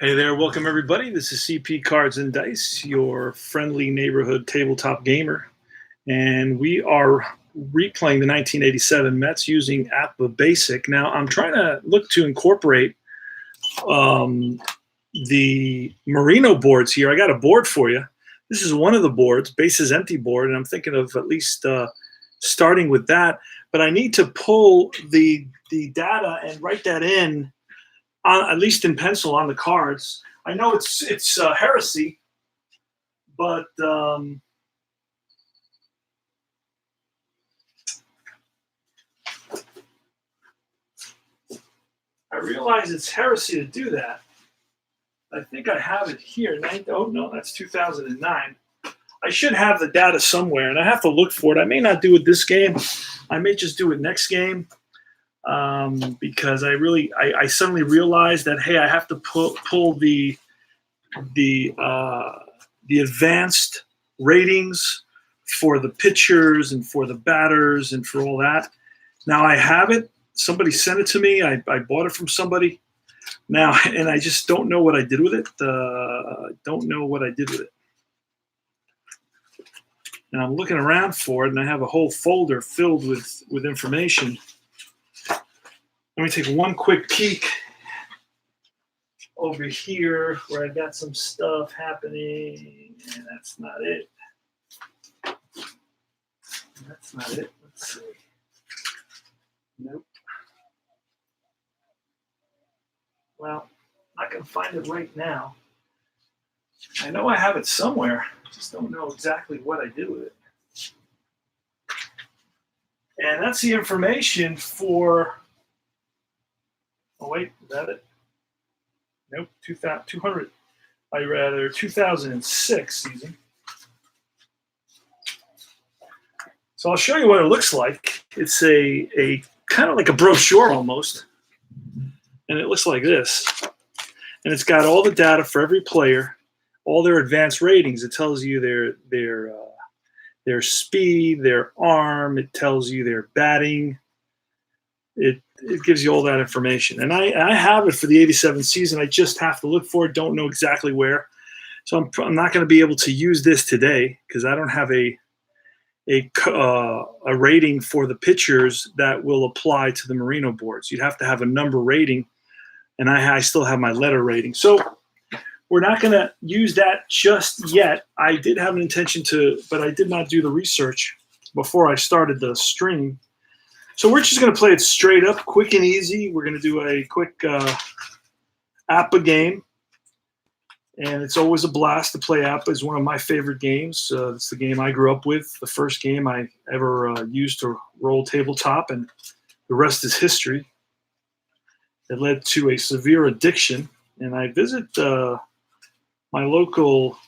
Hey there, welcome everybody. This is CP Cards and Dice, your friendly neighborhood tabletop gamer. And we are replaying the 1987 Mets using APBA Basic. Now, I'm trying to look to incorporate the Merino boards here. I got a board for you. This is one of the boards, bases empty board, and I'm thinking of at least starting with that. But I need to pull the data and write that in, at least in pencil on the cards. I know it's heresy, but I realize it's heresy to do that. I think I have it here. Oh no, that's 2009. I should have the data somewhere, and I have to look for it. I may not do it this game. I may just do it next game. Because I suddenly realized that, hey, I have to pull the advanced ratings for the pitchers and for the batters and for all that. Now I have it. Somebody sent it to me. I bought it from somebody now, and I just don't know what I did with it. Don't know what I did with it. And I'm looking around for it, and I have a whole folder filled with information. Let me take one quick peek over here where I got some stuff happening, and that's not it. That's not it. Let's see. Nope. Well, I can find it right now. I know I have it somewhere. I just don't know exactly what I did with it. And that's the information for... Oh, wait, is that it? Nope, 200. I rather 2006 season. So I'll show you what it looks like. It's a kind of like a brochure almost, and it looks like this. And it's got all the data for every player, all their advanced ratings. It tells you their speed, their arm. It tells you their batting. It gives you all that information. And I have it for the 87 season. I just have to look for it. Don't know exactly where. So I'm not going to be able to use this today because I don't have a rating for the pitchers that will apply to the Merino boards. You'd have to have a number rating, and I still have my letter rating. So we're not going to use that just yet. I did have an intention to, but I did not do the research before I started the stream. So we're just going to play it straight up, quick and easy. We're going to do a quick APBA game. And it's always a blast to play APBA. It's one of my favorite games. It's the game I grew up with, the first game I ever used to roll tabletop, and the rest is history. It led to a severe addiction, and I visit my local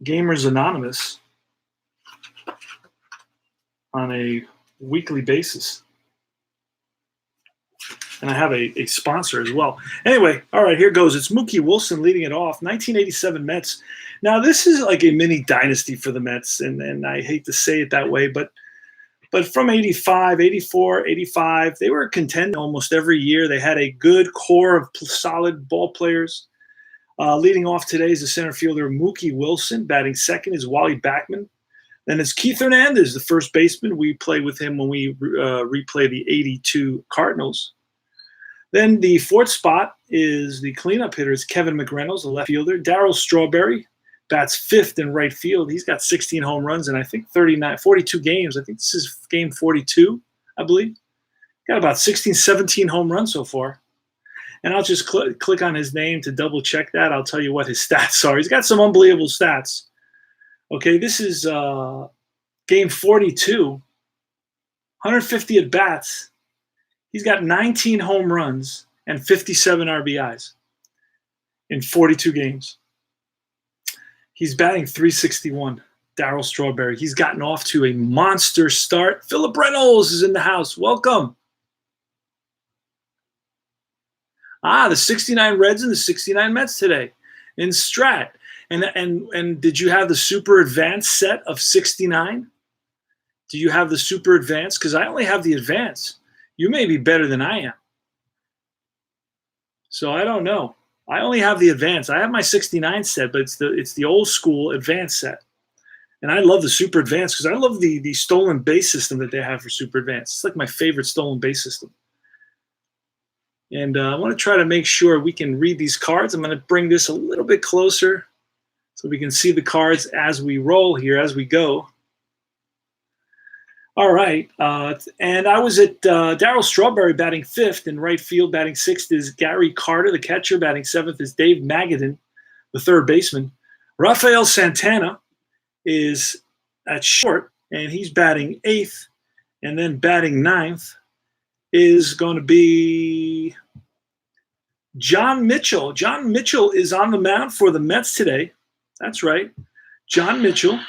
Gamers Anonymous on a weekly basis. And I have a sponsor as well. Anyway, all right, here goes. It's Mookie Wilson leading it off. 1987 Mets. Now, this is like a mini dynasty for the Mets, and I hate to say it that way, but from 85, 84, 85, they were contending almost every year. They had a good core of solid ball players. Leading off today is the center fielder Mookie Wilson. Batting second is Wally Backman. Then it's Keith Hernandez, the first baseman. We play with him when we replay the 82 Cardinals. Then the fourth spot is the cleanup hitter is Kevin McReynolds, the left fielder. Darryl Strawberry bats fifth in right field. He's got 16 home runs and I think 42 games. I think this is game 42, I believe. Got about 16, 17 home runs so far. And I'll just click on his name to double check that. I'll tell you what his stats are. He's got some unbelievable stats. Okay, this is game 42, 150 at bats. He's got 19 home runs and 57 RBIs in 42 games. He's batting .361. Darryl Strawberry. He's gotten off to a monster start. Philip Reynolds is in the house. Welcome. The 69 Reds and the 69 Mets today in Strat. And did you have the super advanced set of 69? Do you have the super advanced? Because I only have the advanced. You may be better than I am. So I don't know. I only have the advanced. I have my 69 set, but it's the old school advanced set. And I love the super advanced because I love the stolen base system that they have for super advanced. It's like my favorite stolen base system. And I want to try to make sure we can read these cards. I'm going to bring this a little bit closer so we can see the cards as we roll here, as we go. All right. And I was at Darryl Strawberry batting 5th. In right field batting 6th is Gary Carter. The catcher batting 7th is Dave Magadan, the third baseman. Rafael Santana is at short, and he's batting 8th. And then batting 9th is going to be John Mitchell. John Mitchell is on the mound for the Mets today. That's right. John Mitchell.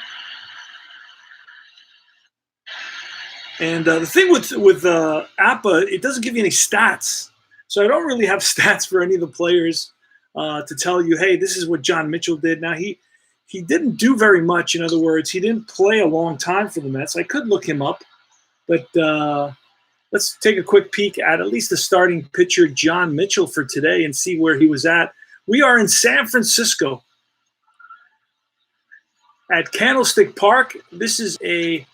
And the thing with APBA, it doesn't give you any stats. So I don't really have stats for any of the players to tell you, hey, this is what John Mitchell did. Now, he didn't do very much. In other words, he didn't play a long time for the Mets. I could look him up. But let's take a quick peek at least the starting pitcher, John Mitchell, for today and see where he was at. We are in San Francisco at Candlestick Park. This is a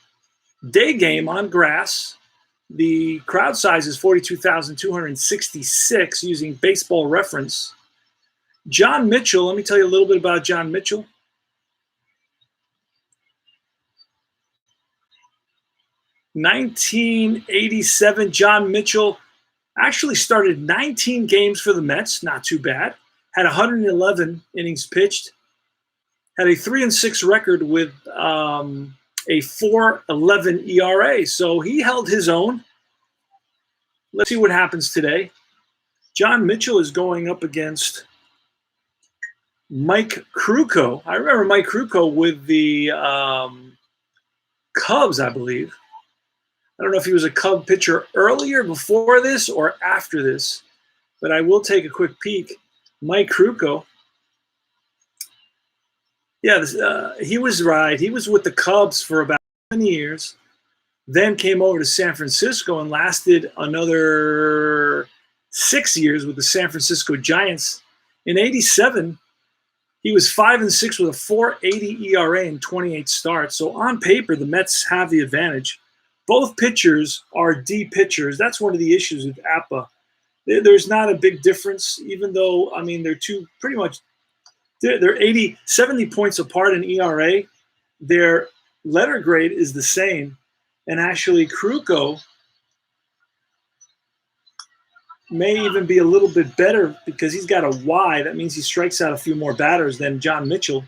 day game on grass. The crowd size is 42,266 using Baseball Reference. John Mitchell, let me tell you a little bit about John Mitchell. (1987) John Mitchell actually started 19 games for the Mets, not too bad. Had 111 innings pitched. Had a 3-6 record with a 4.11 ERA. So he held his own. Let's see what happens today. John Mitchell is going up against Mike Krukow. I remember Mike Krukow with the Cubs, I believe. I don't know if he was a Cub pitcher earlier, before this, or after this, but I will take a quick peek. Mike Krukow. Yeah, he was right. He was with the Cubs for about 7 years, then came over to San Francisco and lasted another 6 years with the San Francisco Giants. In '87, he was 5-6 with a 4.80 ERA in 28 starts. So on paper, the Mets have the advantage. Both pitchers are D pitchers. That's one of the issues with APBA. There's not a big difference, even though, I mean, they're two pretty much, they're 70 points apart in ERA. Their letter grade is the same. And actually, Krukow may even be a little bit better because he's got a Y. That means he strikes out a few more batters than John Mitchell.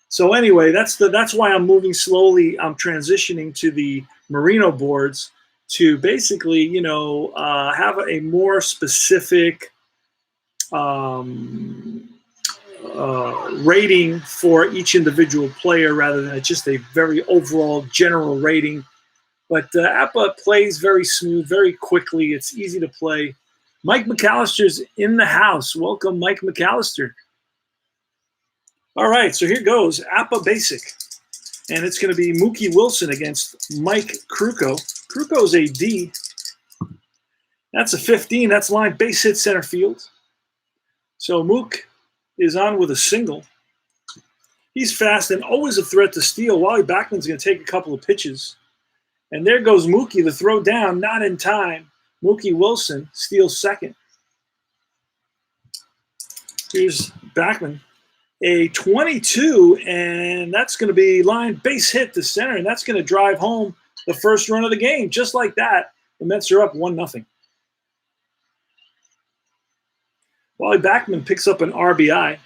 So anyway, that's why I'm moving slowly. I'm transitioning to the Merino boards to basically, have a more specific rating for each individual player rather than just a very overall general rating. But APBA plays very smooth, very quickly. It's easy to play. Mike McAllister's in the house. Welcome, Mike McAllister. All right, so here goes APBA Basic. And it's going to be Mookie Wilson against Mike Krukow. Krukow's a D. That's a 15. That's line base hit center field. So Mook is on with a single. He's fast and always a threat to steal. Wally Backman's going to take a couple of pitches. And there goes Mookie, the throw down, not in time. Mookie Wilson steals second. Here's Backman. A 22, and that's going to be line base hit to center, and that's going to drive home the first run of the game. Just like that, the Mets are up 1-0. Wally Backman picks up an RBI.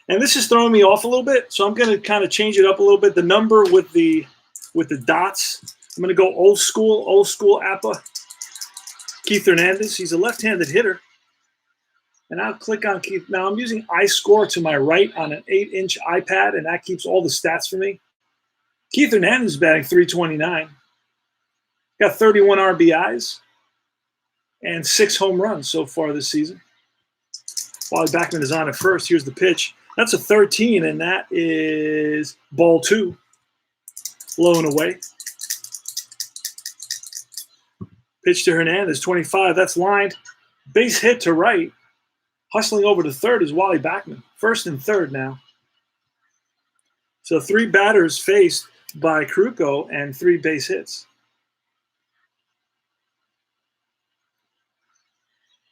And this is throwing me off a little bit, so I'm going to kind of change it up a little bit. The number with the dots, I'm going to go old school APBA. Keith Hernandez, he's a left-handed hitter. And I'll click on Keith. Now I'm using iScore to my right on an 8-inch iPad, and that keeps all the stats for me. Keith Hernandez is batting .329. Got 31 RBIs and 6 home runs so far this season. Wally Backman is on at first. Here's the pitch. That's a 13, and that is ball 2. Low and away. Pitch to Hernandez, 25. That's lined. Base hit to right. Hustling over to third is Wally Backman. First and third now. So 3 batters faced by Kruko and 3 base hits.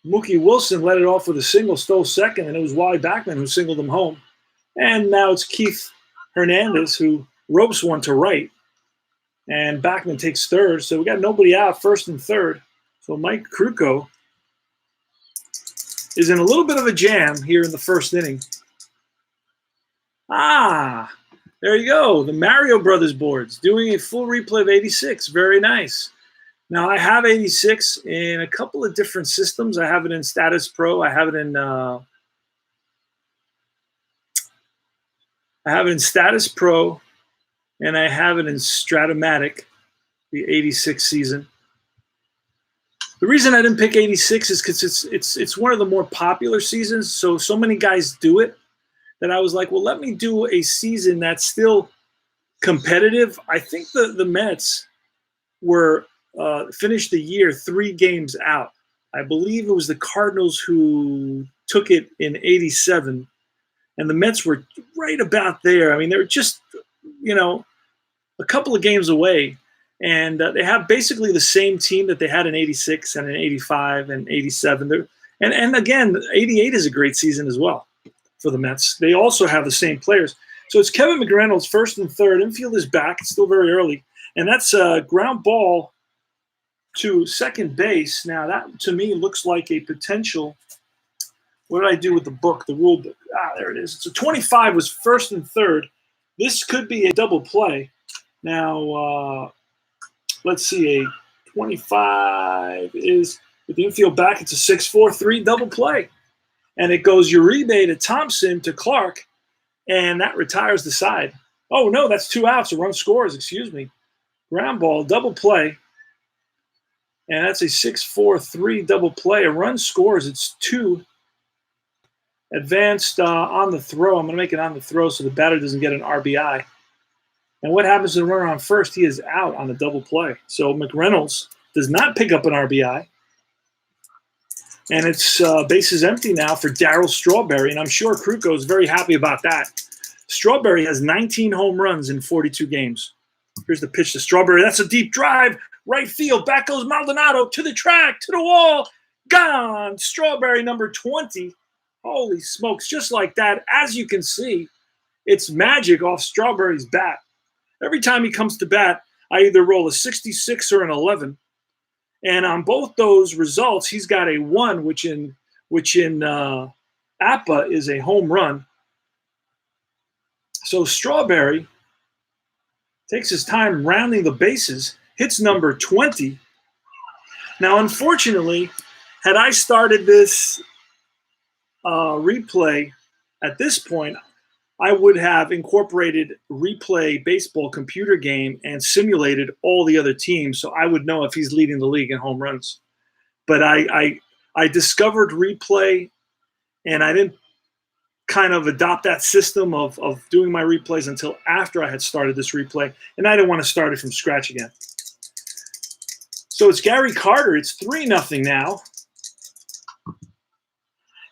Mookie Wilson led it off with a single, stole second, and it was Wally Backman who singled him home. And now it's Keith Hernandez who ropes one to right, and Backman takes third. So we got nobody out, first and third. So Mike Kruko is in a little bit of a jam here in the first inning. There you go. The Mario Brothers boards doing a full replay of 86. Very nice. Now, I have 86 in a couple of different systems. I have it in Status Pro. I have it in Status Pro, and I have it in Stratomatic, the 86 season. The reason I didn't pick 86 is because it's one of the more popular seasons. So many guys do it that I was like, well, let me do a season that's still competitive. I think the Mets were finished the year 3 games out. I believe it was the Cardinals who took it in 87, and the Mets were right about there. I mean, they were just, a couple of games away, and they have basically the same team that they had in 86 and in 85 and 87. And again, 88 is a great season as well for the Mets. They also have the same players. So it's Kevin McReynolds, first and third. Infield is back. It's still very early. And that's a ground ball to second base. Now, that to me looks like a potential. What did I do with the book, the rule book? There it is. So 25 was first and third. This could be a double play. Now, let's see. A 25 is with the infield back. It's a 6-4-3 double play. And it goes Uribe to Thompson to Clark, and that retires the side. Oh, no, that's 2 outs. A run scores, excuse me. Ground ball, double play. And that's a 6-4-3 double play. A run scores. It's 2. Advanced on the throw. I'm going to make it on the throw so the batter doesn't get an RBI. And what happens to the runner on first? He is out on a double play. So McReynolds does not pick up an RBI. And it's bases empty now for Darryl Strawberry. And I'm sure Kruko is very happy about that. Strawberry has 19 home runs in 42 games. Here's the pitch to Strawberry. That's a deep drive. Right field. Back goes Maldonado to the track, to the wall. Gone. Strawberry number 20. Holy smokes. Just like that. As you can see, it's magic off Strawberry's bat. Every time he comes to bat, I either roll a 66 or an 11. And on both those results, he's got a 1, which in APBA is a home run. So Strawberry takes his time rounding the bases, hits number 20. Now, unfortunately, had I started this replay at this point, I would have incorporated replay baseball computer game and simulated all the other teams, so I would know if he's leading the league in home runs. But I discovered replay, and I didn't kind of adopt that system of doing my replays until after I had started this replay, and I didn't want to start it from scratch again. So it's Gary Carter. It's 3-0 now.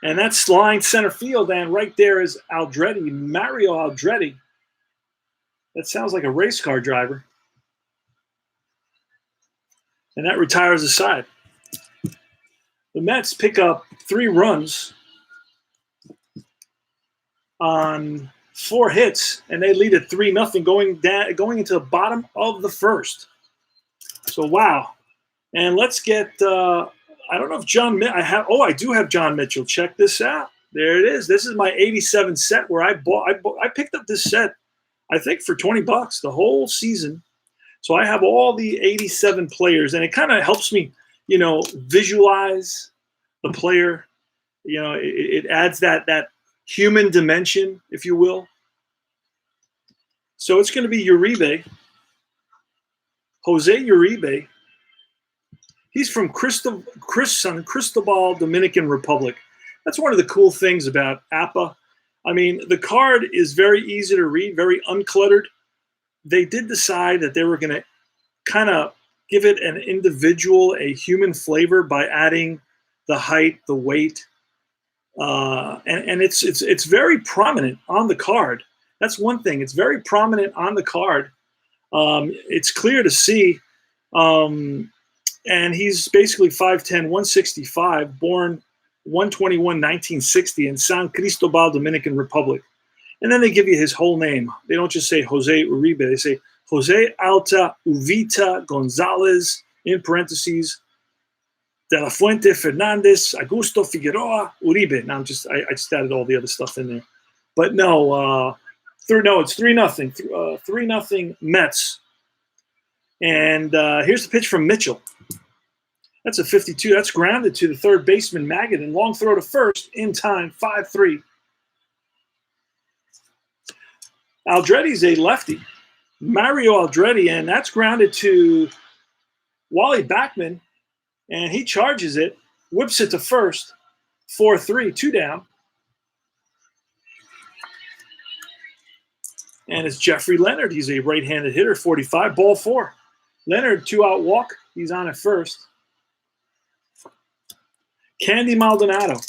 And that's line center field, and right there is Aldretti, Mario Aldretti. That sounds like a race car driver. And that retires the side. The Mets pick up 3 runs on 4 hits, and they lead at 3-0 going into the bottom of the first. So, wow. And let's get I don't know if I do have John Mitchell. Check this out. There it is. This is my 87 set where I picked up this set, I think, for $20 the whole season. So I have all the 87 players, and it kind of helps me, visualize the player. It adds that human dimension, if you will. So it's going to be Uribe, Jose Uribe. He's from Cristobal, Dominican Republic. That's one of the cool things about APBA. I mean, the card is very easy to read, very uncluttered. They did decide that they were going to kind of give it an individual, a human flavor by adding the height, the weight, and it's very prominent on the card. That's one thing. It's very prominent on the card. It's clear to see. And he's basically 5'10", 165, born 121, 1960 in San Cristobal, Dominican Republic. And then they give you his whole name. They don't just say Jose Uribe. They say Jose Alta Uvita Gonzalez, in parentheses, De La Fuente Fernandez, Augusto Figueroa, Uribe. Now I just added all the other stuff in there. But no, it's 3-0. 3-0 Mets. And here's the pitch from Mitchell. That's a 52. That's grounded to the third baseman, Maggott, and long throw to first in time, 5-3. Aldretti's a lefty, Mario Aldretti, and that's grounded to Wally Backman, and he charges it, whips it to first, 4-3, 2 down. And it's Jeffrey Leonard. He's a right-handed hitter, 45, ball 4. Leonard, 2-out walk. He's on at first. Candy Maldonado.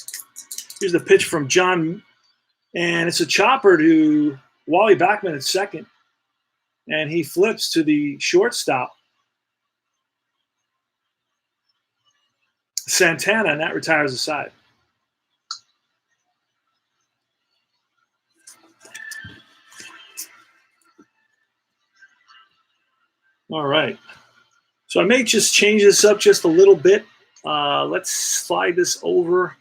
Here's the pitch from John, and it's a chopper to Wally Backman at second, and he flips to the shortstop, Santana, and that retires the side. All right. So I may just change this up just a little bit. Let's slide this over,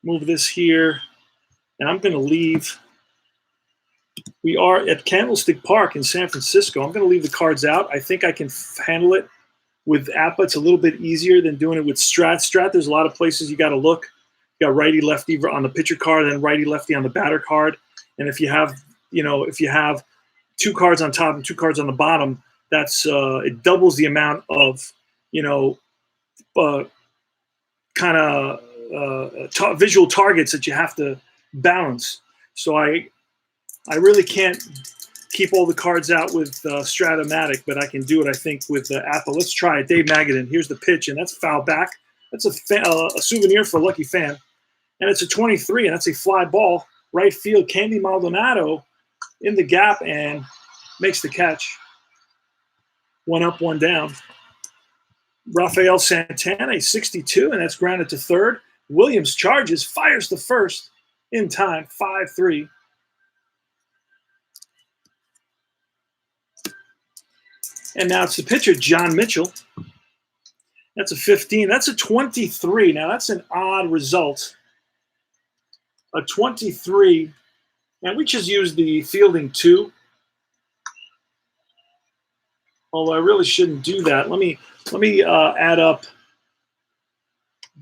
move this here, and I'm going to leave. We are at Candlestick Park in San Francisco. I'm going to leave the cards out. I think I can handle it with APBA. It's a little bit easier than doing it with Strat. Strat, there's a lot of places you got to look. You got righty lefty on the pitcher card and righty lefty on the batter card. And if you have, if you have 2 cards on top and 2 cards on the bottom, that's it doubles the amount of kind of visual targets that you have to balance. So I really can't keep all the cards out with Stratomatic, but I can do it, I think, with APBA. Let's try it. Dave Magadan. Here's the pitch, and that's foul back. That's a souvenir for a lucky fan. And it's a 23, and that's a fly ball. Right field, Candy Maldonado in the gap and makes the catch. 1 up, 1 down. Rafael Santana, 62, and that's grounded to third. Williams charges, fires to first in time, 5-3. And now it's the pitcher, John Mitchell. That's a 15. That's a 23. Now, that's an odd result. A 23. And we just used the fielding 2. Although I really shouldn't do that. Let me add up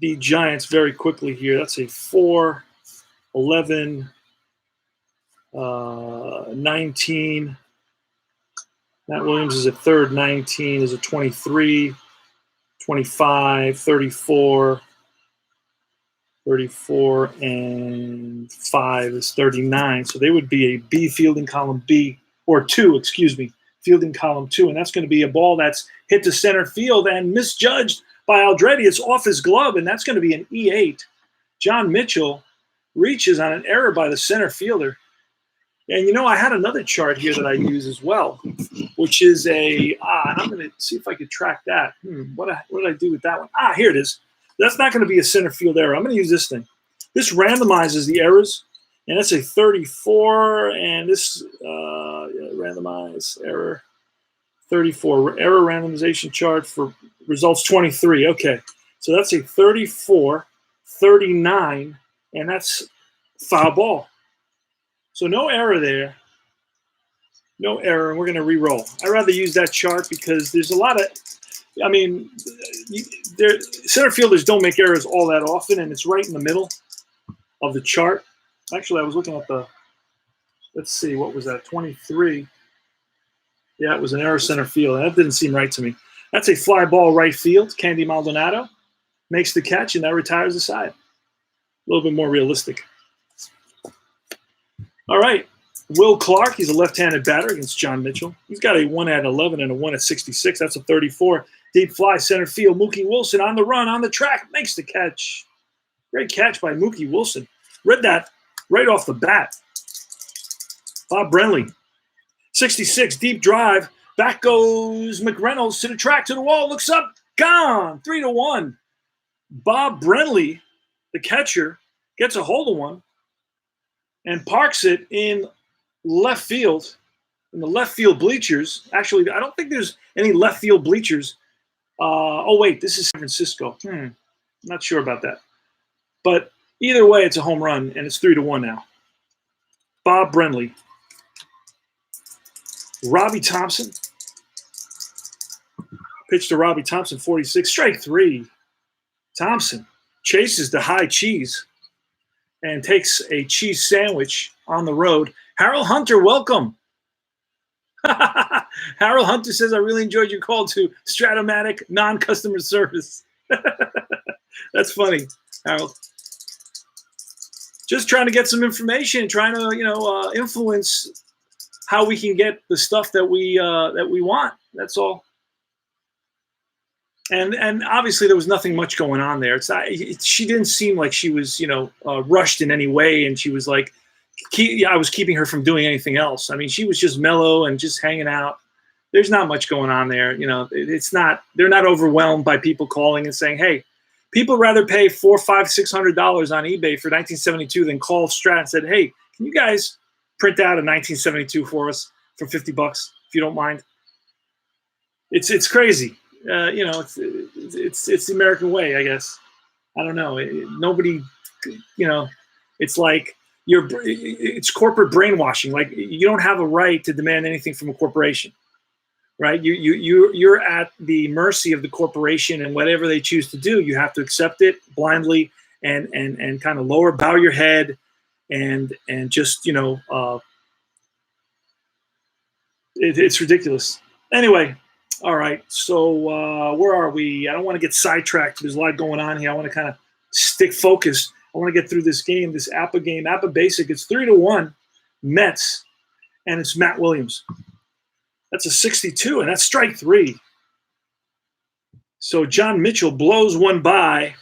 the Giants very quickly here. That's a 4, 11, 19. Matt Williams is at third, 19 is a 23, 25, 34, 34, and 5 is 39. So they would be a B, fielding column B, or 2, excuse me, fielding column 2. And that's going to be a ball that's hit to center field and misjudged by Aldretti. It's off his glove, and that's going to be an E8. John Mitchell reaches on an error by the center fielder. And, I had another chart here that I use as well, which is and I'm going to see if I could track that. What did I do with that one? Here it is. That's not going to be a center field error. I'm going to use this thing. This randomizes the errors, and that's a 34, and this randomize error 34. Error randomization chart for results 23. Okay, so that's a 34, 39, and that's foul ball. So no error there. No error, and we're going to re-roll. I'd rather use that chart because there's a lot of center fielders don't make errors all that often, and it's right in the middle of the chart. Actually, I was looking at let's see, what was that, 23. Yeah, it was an error center field. That didn't seem right to me. That's a fly ball right field. Candy Maldonado makes the catch, and that retires the side. A little bit more realistic. All right. Will Clark, he's a left-handed batter against John Mitchell. He's got a 1 at 11 and a 1 at 66. That's a 34. Deep fly, center field. Mookie Wilson on the run, on the track, makes the catch. Great catch by Mookie Wilson. Read that right off the bat. Bob Brenly. 66, deep drive. Back goes McReynolds to the track, to the wall, looks up, gone, 3-1. Bob Brenly, the catcher, gets a hold of one and parks it in left field, in the left field bleachers. Actually, I don't think there's any left field bleachers. Oh, wait, this is San Francisco. Not sure about that. But either way, it's a home run, and it's 3-1 now. Bob Brenly. Robbie Thompson. Pitch to Robbie Thompson, 46. Strike 3. Thompson chases the high cheese and takes a cheese sandwich on the road. Harold Hunter, welcome. Harold Hunter says, I really enjoyed your call to Stratomatic non-customer service. That's funny, Harold. Just trying to get some information, trying to, influence how we can get the stuff that we want. That's all. And obviously there was nothing much going on there. She didn't seem like she was, rushed in any way, and she was like, I was keeping her from doing anything else. I mean, she was just mellow and just hanging out. There's not much going on there. They're not overwhelmed by people calling and saying, hey, people rather pay $400, $500, $600 on eBay for 1972 than call Strat and said, hey, can you guys print out a 1972 for us for $50 if you don't mind? It's crazy. It's the American way, I guess. I don't know. Nobody, it's like it's corporate brainwashing. Like, you don't have a right to demand anything from a corporation, right? You're at the mercy of the corporation, and whatever they choose to do, you have to accept it blindly and kind of bow your head and just it's ridiculous. Anyway. All right, so where are we? I don't want to get sidetracked. There's a lot going on here. I want to kind of stick focus. I want to get through this game, this APBA game. APBA Basic, it's 3-1 Mets, and it's Matt Williams. That's a 62, and that's strike 3. So John Mitchell blows one by.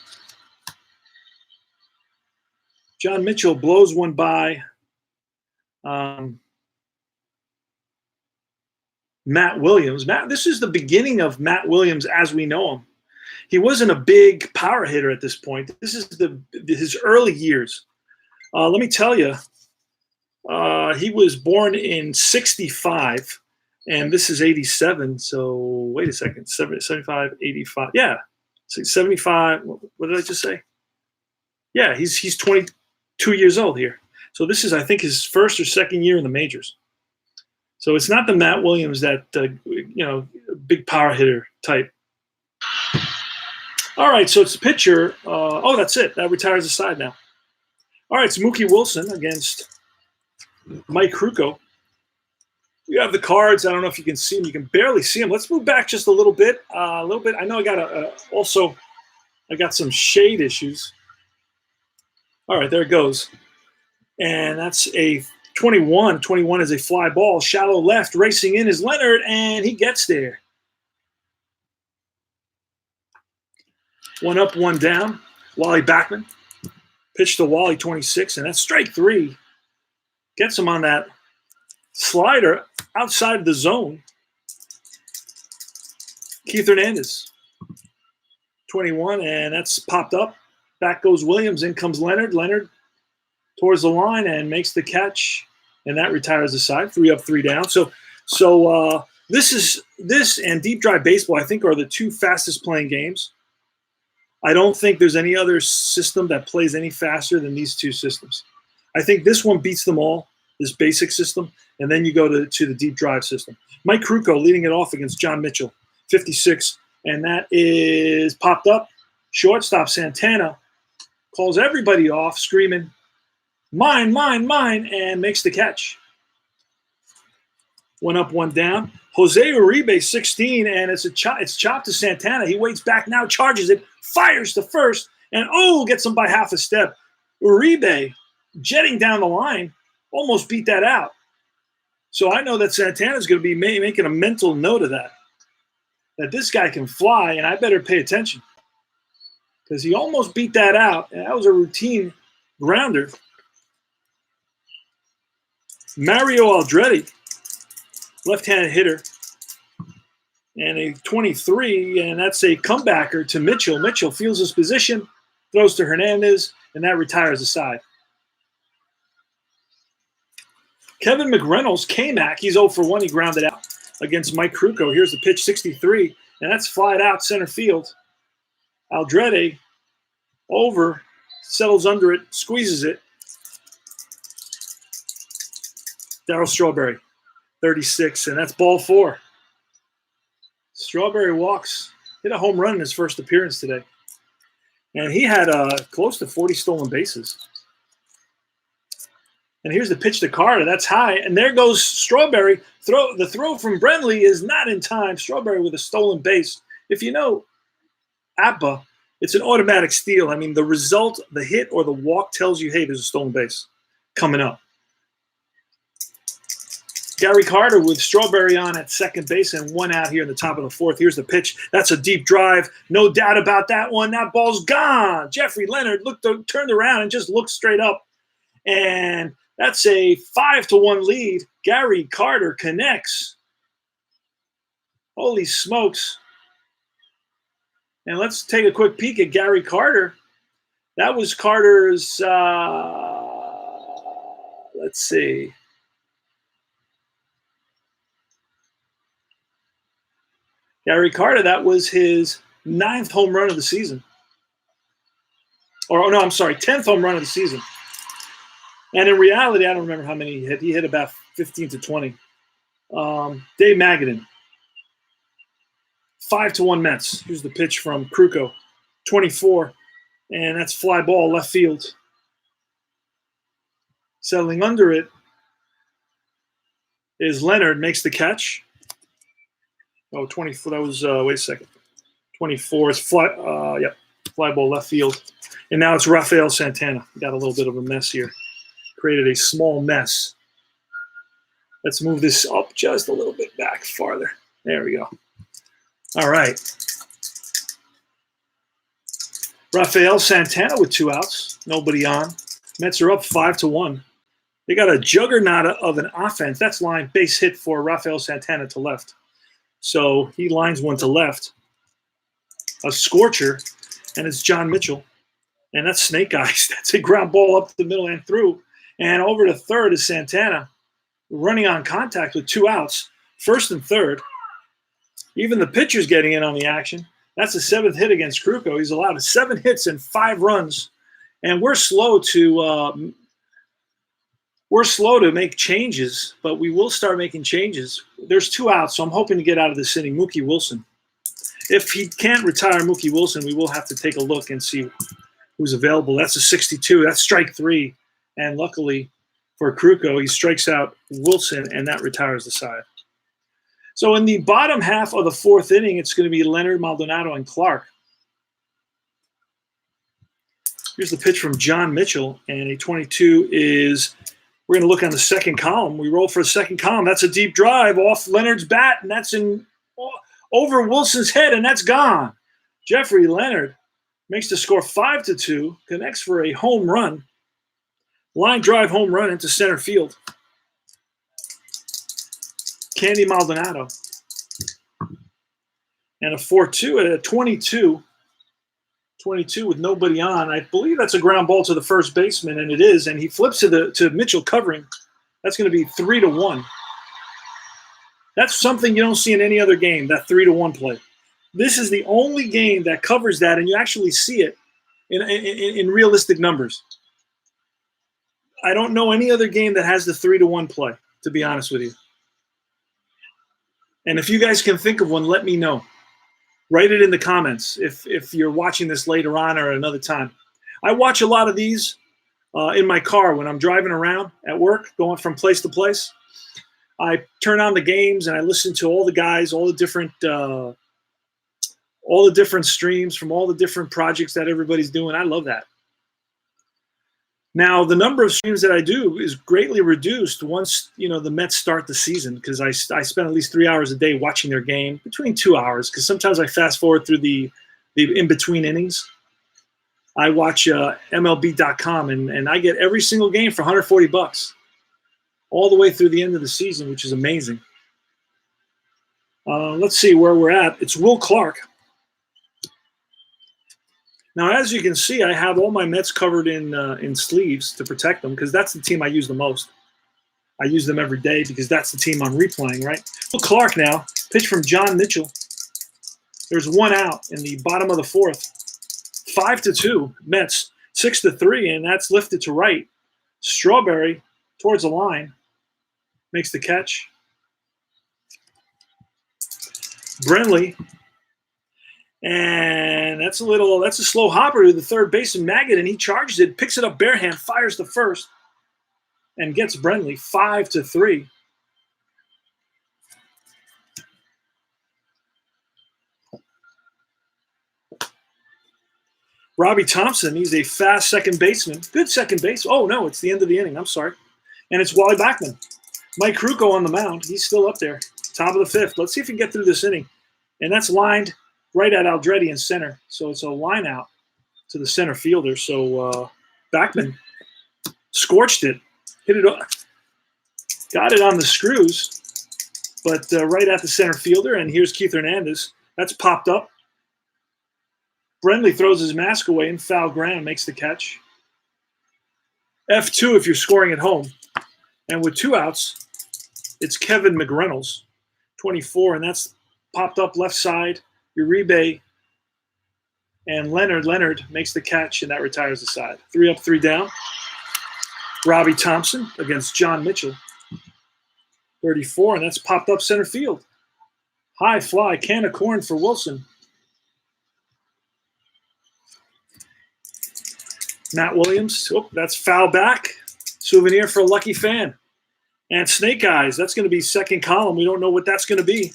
Matt Williams. This is the beginning of Matt Williams as we know him. He wasn't a big power hitter at this point. This is his early years. Let me tell you, he was born in 65, and this is 87. So wait a second, 75, 85. Yeah, 75. What did I just say? Yeah, he's 22 years old here. So this is, I think, his first or second year in the majors. So it's not the Matt Williams that, big power hitter type. All right, so it's the pitcher. That's it. That retires the side now. All right, it's Mookie Wilson against Mike Krukow. You have the cards. I don't know if you can see them. You can barely see them. Let's move back just a little bit. I know I got some shade issues. All right, there it goes. And that's a 21. 21 is a fly ball. Shallow left. Racing in is Leonard, and he gets there. One up, one down. Wally Backman. Pitch to Wally, 26, and that's strike 3. Gets him on that slider outside the zone. Keith Hernandez. 21, and that's popped up. Back goes Williams. In comes Leonard. Leonard towards the line and makes the catch, and that retires the side. 3 up, 3 down. So this and deep drive baseball, I think, are the two fastest playing games. I don't think there's any other system that plays any faster than these two systems. I think this one beats them all, this basic system, and then you go to the deep drive system. Mike Krukow leading it off against John Mitchell, 56, and that is popped up. Shortstop Santana calls everybody off, screaming, mine, mine, mine, and makes the catch. 1 up, 1 down. Jose Uribe, 16, and it's chopped to Santana. He waits back now, charges it, fires to first, and gets him by half a step. Uribe, jetting down the line, almost beat that out. So I know that Santana's going to be making a mental note of that this guy can fly, and I better pay attention because he almost beat that out, and that was a routine grounder. Mario Aldrete, left-handed hitter, and a 23, and that's a comebacker to Mitchell. Mitchell feels his position, throws to Hernandez, and that retires the side. Kevin McReynolds, K-Mac, he's 0 for 1. He grounded out against Mike Krukow. Here's the pitch, 63, and that's flied out center field. Aldrete over, settles under it, squeezes it. Darryl Strawberry, 36, and that's ball 4. Strawberry walks, hit a home run in his first appearance today. And he had close to 40 stolen bases. And here's the pitch to Carter. That's high. And there goes Strawberry. The throw from Brenly is not in time. Strawberry with a stolen base. If you know APBA, it's an automatic steal. I mean, the result, the hit or the walk tells you, hey, there's a stolen base coming up. Gary Carter with Strawberry on at second base and 1 out here in the top of the 4th. Here's the pitch. That's a deep drive. No doubt about that one. That ball's gone. Jeffrey Leonard turned around and just looked straight up. And that's a 5-1 lead. Gary Carter connects. Holy smokes. And let's take a quick peek at Gary Carter. That was Carter's, let's see. Gary Carter, that was his 9th home run of the season. Or, no, I'm sorry, 10th home run of the season. And in reality, I don't remember how many he hit. He hit about 15 to 20. Dave Magadan, 5-1 Mets. Here's the pitch from Krukow, 24. And that's fly ball left field. Settling under it is Leonard, makes the catch. Oh, 24. That was, wait a second. 24 is fly ball left field. And now it's Rafael Santana. We got a little bit of a mess here. Created a small mess. Let's move this up just a little bit back farther. There we go. All right. Rafael Santana with 2 outs. Nobody on. Mets are up 5-1. They got a juggernaut of an offense. That's line base hit for Rafael Santana to left. So he lines one to left. A scorcher, and it's John Mitchell. And that's snake eyes. That's a ground ball up the middle and through. And over to third is Santana, running on contact with 2 outs, first and third. Even the pitcher's getting in on the action. That's the 7th hit against Krukow. He's allowed 7 hits and 5 runs. And we're slow to make changes, but we will start making changes. There's 2 outs, so I'm hoping to get out of this inning Mookie Wilson. If he can't retire Mookie Wilson, we will have to take a look and see who's available. That's a 62. That's strike 3. And luckily for Krukow, he strikes out Wilson, and that retires the side. So in the bottom half of the 4th inning, it's going to be Leonard, Maldonado, and Clark. Here's the pitch from John Mitchell, and a 22 is – we're going to look on the second column. We roll for the second column. That's a deep drive off Leonard's bat, and that's over Wilson's head, and that's gone. Jeffrey Leonard makes the score 5-2, connects for a home run. Line drive home run into center field. Candy Maldonado. And a 4-2 at a 22. 22 with nobody on. I believe that's a ground ball to the first baseman, and it is. And he flips to Mitchell covering. That's going to be 3-1. That's something you don't see in any other game, that 3-1 play. This is the only game that covers that, and you actually see it in realistic numbers. I don't know any other game that has the 3-1 play, to be honest with you. And if you guys can think of one, let me know. Write it in the comments if you're watching this later on or another time. I watch a lot of these in my car when I'm driving around at work, going from place to place. I turn on the games and I listen to all the guys, all the different streams from all the different projects that everybody's doing. I love that. Now, the number of streams that I do is greatly reduced once, the Mets start the season, because I spend at least 3 hours a day watching their game, between 2 hours, because sometimes I fast forward through the in-between innings. I watch MLB.com, and I get every single game for $140. all the way through the end of the season, which is amazing. Let's see where we're at. It's Will Clark. Now, as you can see, I have all my Mets covered in sleeves to protect them because that's the team I use the most. I use them every day because that's the team I'm replaying, right? Will Clark now, pitch from John Mitchell. There's one out in the bottom of the fourth. 5-2, Mets. 6-3, and that's lifted to right. Strawberry towards the line. Makes the catch. Brenly. And that's a slow hopper to the third baseman, Maggot, and he charges it, picks it up bare hand, fires the first, and gets Brenly 5-3. Robbie Thompson, he's a fast second baseman. Good second base. Oh, no, it's the end of the inning. I'm sorry. And it's Wally Backman. Mike Krukow on the mound. He's still up there. Top of the fifth. Let's see if he can get through this inning. And that's lined right at Aldretti in center. So it's a line out to the center fielder. So Backman scorched it. Hit it up. Got it on the screws. But right at the center fielder. And here's Keith Hernandez. That's popped up. Brenly throws his mask away and foul ground, makes the catch. F2 if you're scoring at home. And with two outs, it's Kevin McReynolds, 24, and that's popped up left side. Uribe and Leonard makes the catch, and that retires the side. 3 up, 3 down. Robbie Thompson against John Mitchell, 34, and that's popped up center field. High fly, can of corn for Wilson. Matt Williams, that's foul back. Souvenir for a lucky fan. And Snake Eyes, that's going to be second column. We don't know what that's going to be.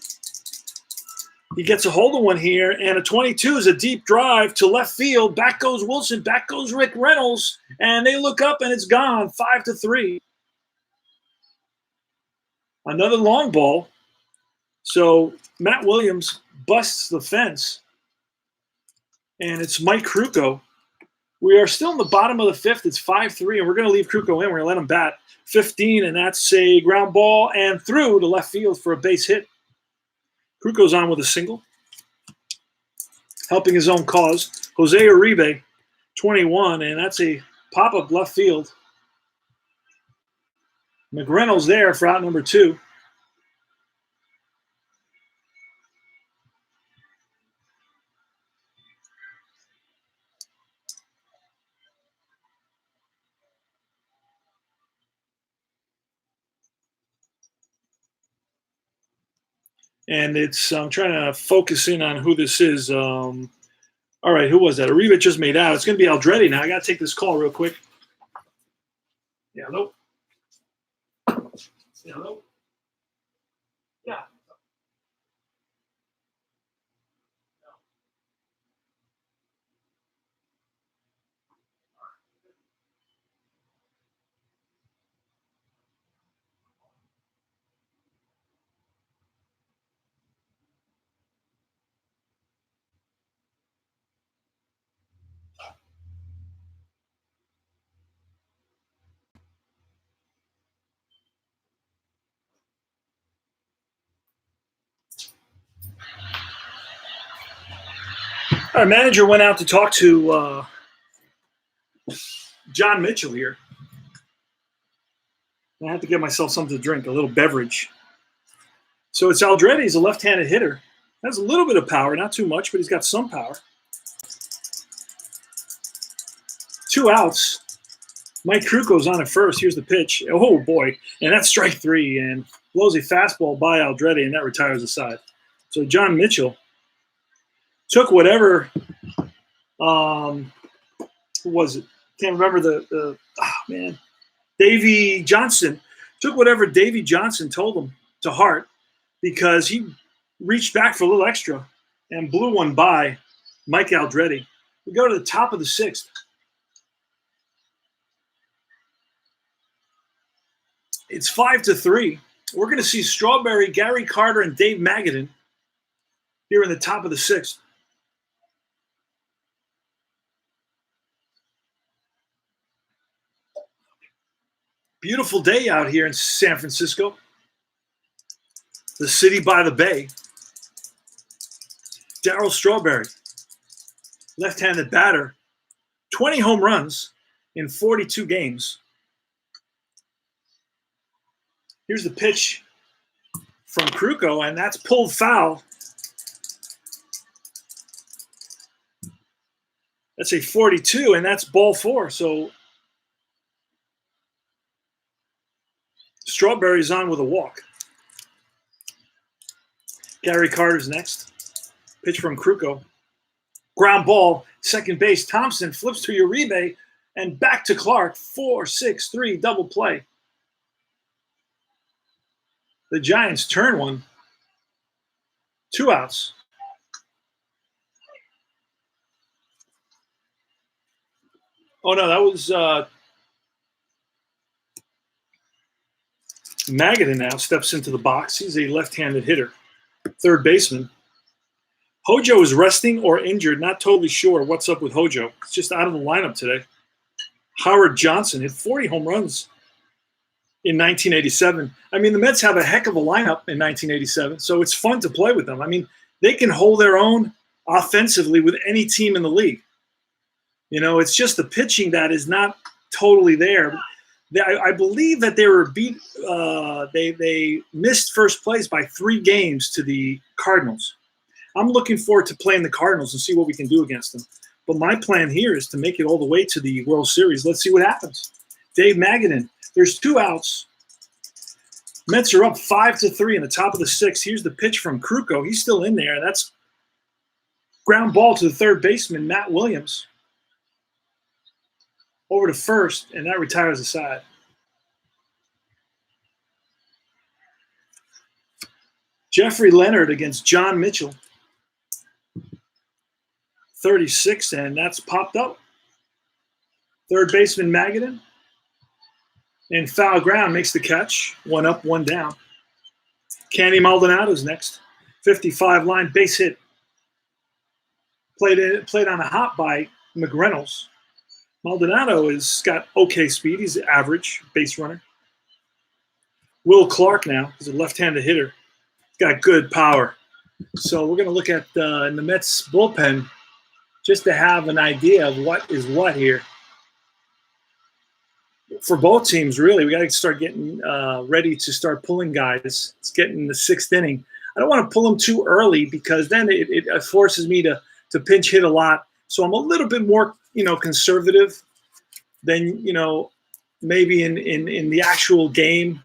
He gets a hold of one here, and a 22 is a deep drive to left field. Back goes Wilson, back goes Rick Reynolds, and they look up, and it's gone, 5-3. Another long ball. So Matt Williams busts the fence, and it's Mike Krukow. We are still in the bottom of the fifth. It's 5-3, and we're going to leave Krukow in. We're going to let him bat 15, and that's a ground ball and through to left field for a base hit. Krukow's on with a single, helping his own cause. Jose Uribe, 21, and that's a pop-up left field. McReynolds there for out number 2. And I'm trying to focus in on who this is. All right, who was that? Uribe just made out. It's going to be Aldretti now. I got to take this call real quick. Yeah, hello? Yeah, hello? Yeah. Our manager went out to talk to John Mitchell here. I had to get myself something to drink, a little beverage. So it's Aldretti. He's a left-handed hitter. Has a little bit of power, not too much, but he's got some power. 2 outs. Mike Krukow's on at first. Here's the pitch. Oh, boy. And that's strike 3. And blows a fastball by Aldretti, and that retires the side. So John Mitchell took whatever who was it? Can't remember Davey Johnson. Took whatever Davey Johnson told him to heart because he reached back for a little extra and blew one by Mike Aldretti. We go to the top of the 6th. It's 5-3. We're going to see Strawberry, Gary Carter, and Dave Magadan here in the top of the 6th. Beautiful day out here in San Francisco, the city by the bay. Darryl Strawberry, left-handed batter, 20 home runs in 42 games. Here's the pitch from Kruko, and that's pulled foul. That's a 42, and that's ball 4. So Strawberry's on with a walk. Gary Carter's next. Pitch from Kruko. Ground ball, second base. Thompson flips to Uribe and back to Clark. 4-6-3 double play. The Giants turn one. 2 outs. Oh, no, that was Magadan now steps into the box. He's a left-handed hitter. Third baseman. Hojo is resting or injured. Not totally sure what's up with Hojo. He's just out of the lineup today. Howard Johnson hit 40 home runs in 1987. I mean, the Mets have a heck of a lineup in 1987, so it's fun to play with them. I mean, they can hold their own offensively with any team in the league. You know, it's just the pitching that is not totally there. I believe that they were beat. They missed first place by 3 games to the Cardinals. I'm looking forward to playing the Cardinals and see what we can do against them. But my plan here is to make it all the way to the World Series. Let's see what happens. Dave Magadan. There's 2 outs. Mets are up 5-3 in the top of the 6th. Here's the pitch from Kruko. He's still in there. That's ground ball to the third baseman, Matt Williams. Over to first, and that retires the side. Jeffrey Leonard against John Mitchell. 36, and that's popped up. Third baseman Magadan. And foul ground makes the catch. 1 up, 1 down. Candy Maldonado's next. 55 line base hit. Played on a hop by McReynolds. Maldonado has got okay speed. He's an average base runner. Will Clark now is a left-handed hitter. He's got good power. So we're going to look at in the Mets bullpen just to have an idea of what is what here. For both teams, really, we got to start getting ready to start pulling guys. It's getting the 6th inning. I don't want to pull them too early because then it forces me to pinch hit a lot. So I'm a little bit more, conservative than, maybe in the actual game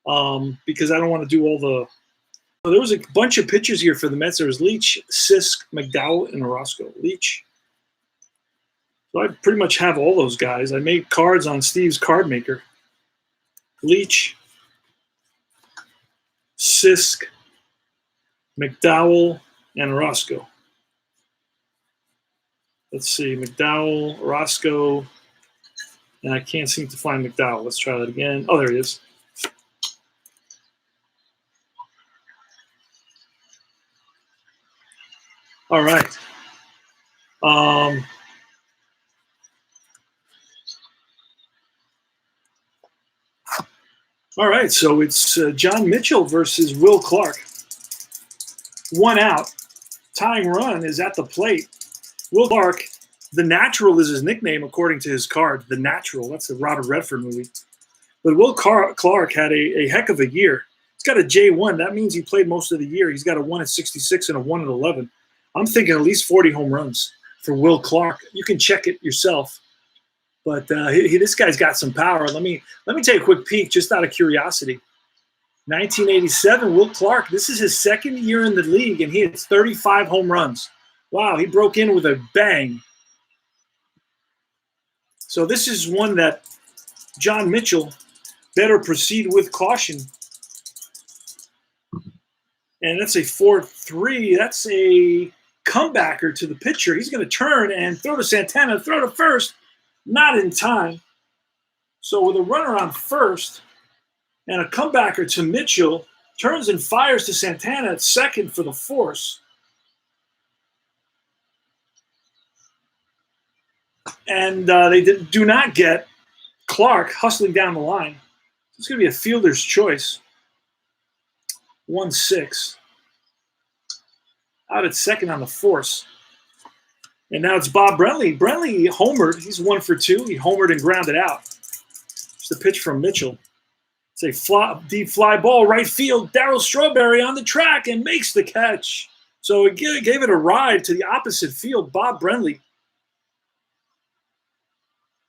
because I don't want to do all the. Well, there was a bunch of pitchers here for the Mets. There was Leach, Sisk, McDowell, and Orozco. Leach. So I pretty much have all those guys. I made cards on Steve's card maker. Leach, Sisk, McDowell, and Orozco. Let's see, McDowell, Orozco, and I can't seem to find McDowell. Let's try that again. Oh, there he is. All right. All right, so it's John Mitchell versus Will Clark. 1 out. Tying run is at the plate. Will Clark, the Natural is his nickname according to his card. The Natural, that's a Robert Redford movie. But Will Clark had a heck of a year. He's got a J1. That means he played most of the year. He's got a 1 at 66 and a 1 at 11. I'm thinking at least 40 home runs for Will Clark. You can check it yourself. But this guy's got some power. Let me take a quick peek just out of curiosity. 1987, Will Clark. This is his 2nd year in the league, and he hits 35 home runs. Wow, he broke in with a bang. So this is one that John Mitchell better proceed with caution. And that's a 4-3. That's a comebacker to the pitcher. He's going to turn and throw to Santana, throw to first. Not in time. So with a runner on first and a comebacker to Mitchell, turns and fires to Santana at second for the force. And they do not get Clark hustling down the line. It's going to be a fielder's choice. 1-6. Out at second on the force. And now it's Bob Brenly. Brenly homered. He's 1 for 2. He homered and grounded out. It's the pitch from Mitchell. It's a deep fly ball, right field. Darryl Strawberry on the track and makes the catch. So it gave it a ride to the opposite field. Bob Brenly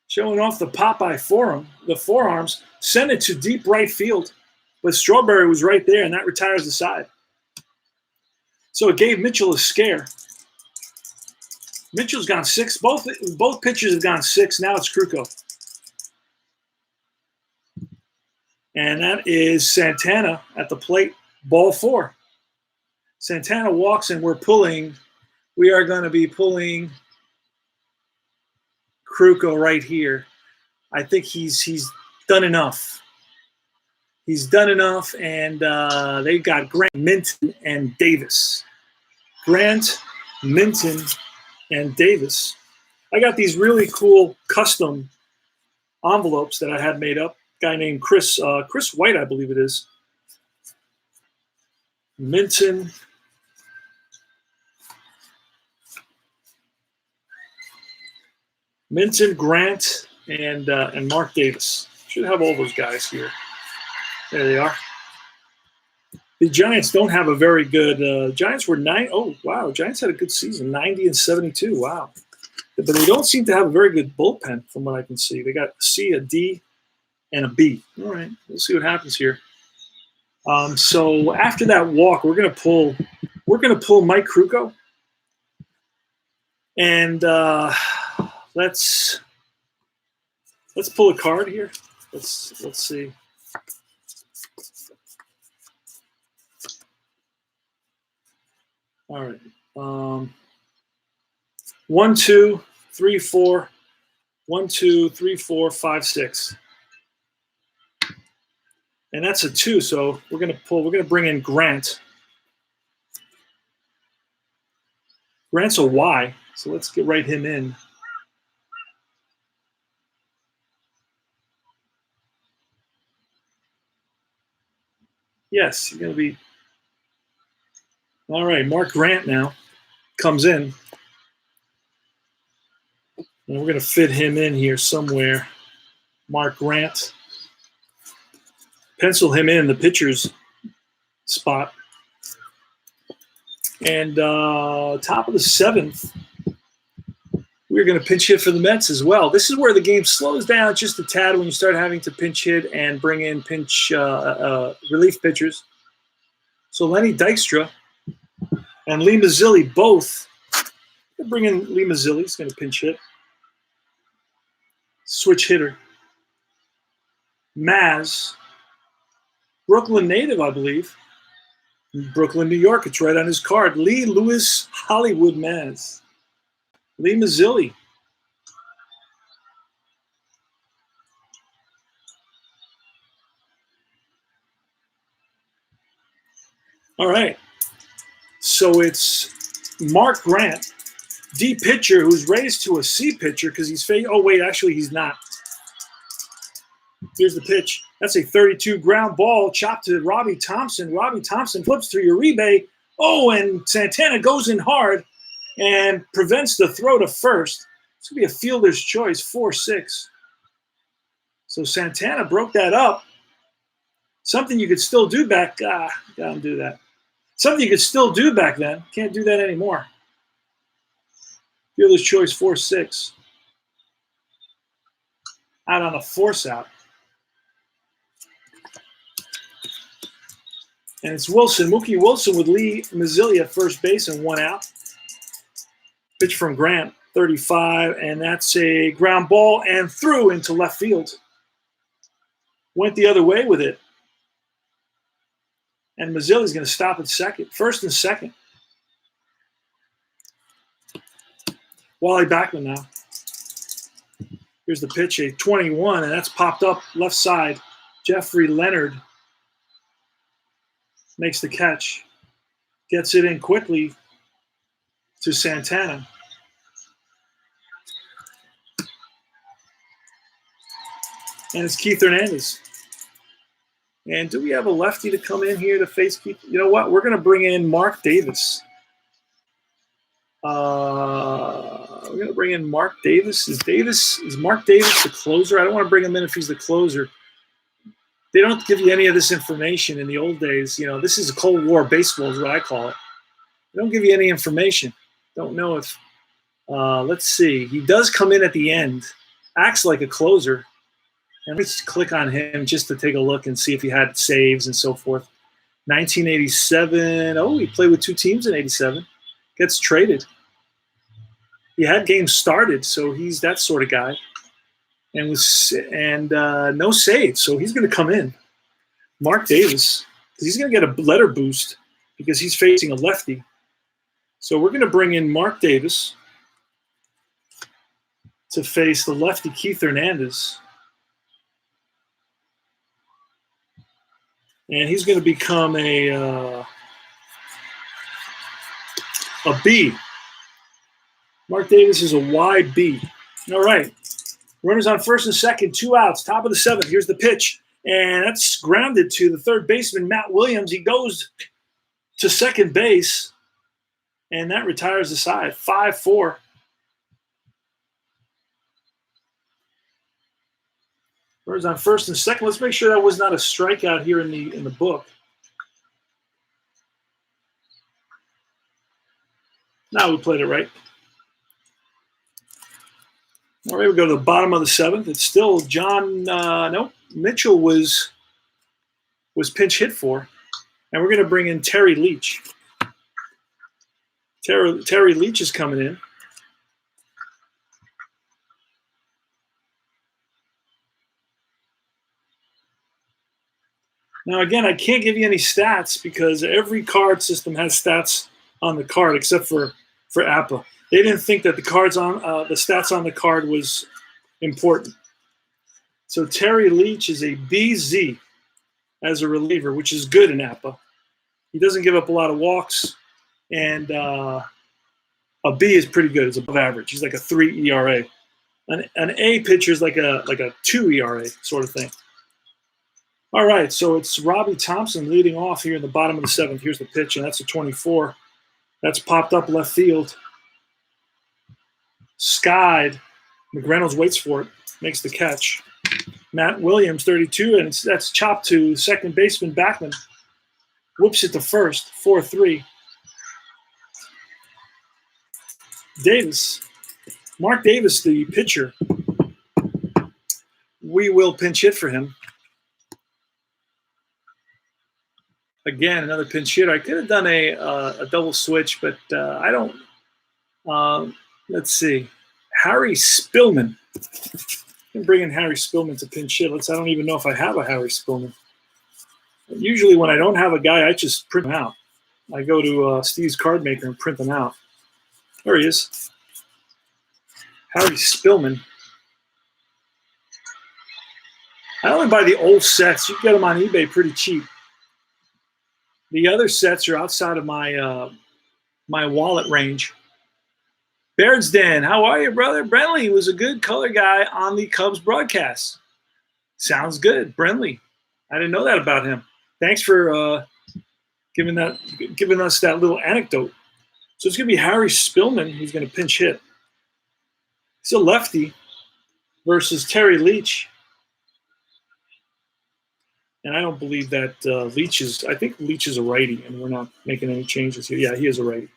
showing off the Popeye forearms, sent it to deep right field. But Strawberry was right there, and that retires the side. So it gave Mitchell a scare. Mitchell's gone 6. Both pitchers have gone 6. Now it's Krukow. And that is Santana at the plate, ball 4. Santana walks, and we are going to be pulling Krukow right here. I think he's done enough. He's done enough, and they've got Grant, Minton, and Davis. Grant, Minton, and Davis. I got these really cool custom envelopes that I had made up. Guy named Chris White, I believe it is. Minton. Minton, Grant, and Mark Davis. Should have all those guys here. There they are. The Giants don't have a very good. Giants were 9. Oh wow, Giants had a good season, 90-72. Wow, but they don't seem to have a very good bullpen, from what I can see. They got a C, a D, and a B. All right, we'll see what happens here. So after that walk, we're gonna pull Mike Krukow, and let's pull a card here. Let's see. All right. 1, 2, 3, 4. 1, 2, 3, 4, 5, 6. And that's a 2. So we're gonna bring in Grant. Grant's a Y. So let's write him in. Yes, he's gonna be. All right, Mark Grant now comes in. And we're going to fit him in here somewhere. Mark Grant. Pencil him in the pitcher's spot. And top of the 7th, we're going to pinch hit for the Mets as well. This is where the game slows down just a tad when you start having to pinch hit and bring in pinch relief pitchers. So Lenny Dykstra and Lee Mazzilli both. Bring in Lee Mazzilli. He's going to pinch hit. Switch hitter. Maz. Brooklyn native, I believe. Brooklyn, New York. It's right on his card. Lee Lewis Hollywood Maz. Lee Mazzilli. All right. So it's Mark Grant, D pitcher, who's raised to a C pitcher because he's oh wait, actually he's not. Here's the pitch. That's a 32 ground ball chopped to Robbie Thompson. Robbie Thompson flips to Uribe. Oh, and Santana goes in hard and prevents the throw to first. It's going to be a fielder's choice, 4-6. So Santana broke that up. Something you could still do back. Don't do that. Something you could still do back then. Can't do that anymore. Fielder's choice, 4-6. Out on a force out. And it's Wilson, Mookie Wilson with Lee Mazzilli at first base and 1 out. Pitch from Grant, 35, and that's a ground ball and through into left field. Went the other way with it. And Mazzilli's going to stop at first and second. Wally Backman now. Here's the pitch, a 21, and that's popped up left side. Jeffrey Leonard makes the catch. Gets it in quickly to Santana. And it's Keith Hernandez. And do we have a lefty to come in here to face Keith? You know what? We're going to bring in Mark Davis. We're going to bring in Mark Davis. Is Mark Davis the closer? I don't want to bring him in if he's the closer. They don't give you any of this information in the old days. You know, this is a Cold War baseball is what I call it. They don't give you any information. Don't know if, let's see. He does come in at the end, acts like a closer. And let's click on him just to take a look and see if he had saves and so forth. 1987. Oh, he played with two teams in 87. Gets traded. He had games started, so he's that sort of guy. And no saves, so he's going to come in. Mark Davis, because he's going to get a letter boost because he's facing a lefty. So we're going to bring in Mark Davis to face the lefty Keith Hernandez. And he's going to become a B. Mark Davis is a YB. All right. Runners on first and second, 2 outs, top of the seventh. Here's the pitch. And that's grounded to the third baseman, Matt Williams. He goes to second base, and that retires the side. 5-4. Runners on first and second. Let's make sure that was not a strikeout here in the book. Now we played it right. All right, we go to the bottom of the seventh. It's still Mitchell was pinch hit for. And we're going to bring in Terry Leach. Terry Leach is coming in. Now, again, I can't give you any stats because every card system has stats on the card except for APBA. They didn't think that the stats on the card was important. So Terry Leach is a BZ as a reliever, which is good in APBA. He doesn't give up a lot of walks, and a B is pretty good. It's above average. He's like a 3 ERA. An A pitcher is like a 2 ERA sort of thing. All right, so it's Robbie Thompson leading off here in the bottom of the seventh. Here's the pitch, and that's a 24. That's popped up left field. Skied. McReynolds waits for it, makes the catch. Matt Williams, 32, and that's chopped to second baseman Backman. Whoops it to first, 4-3. Davis. Mark Davis, the pitcher. We will pinch hit for him. Again, another pinch hitter. I could have done a double switch, but I don't. Let's see. Harry Spillman. I'm bringing Harry Spillman to pinch hit. I don't even know if I have a Harry Spillman. Usually when I don't have a guy, I just print them out. I go to Steve's Card Maker and print them out. There he is. Harry Spillman. I only buy the old sets. You can get them on eBay pretty cheap. The other sets are outside of my my wallet range. Baird's Den, how are you, brother? Brentley was a good color guy on the Cubs broadcast. Sounds good, Brentley. I didn't know that about him. Thanks for giving us that little anecdote. So it's going to be Harry Spillman who's going to pinch hit. He's a lefty versus Terry Leach. And I don't believe that Leach is – I think Leach is a righty, and we're not making any changes here. Yeah, he is a righty.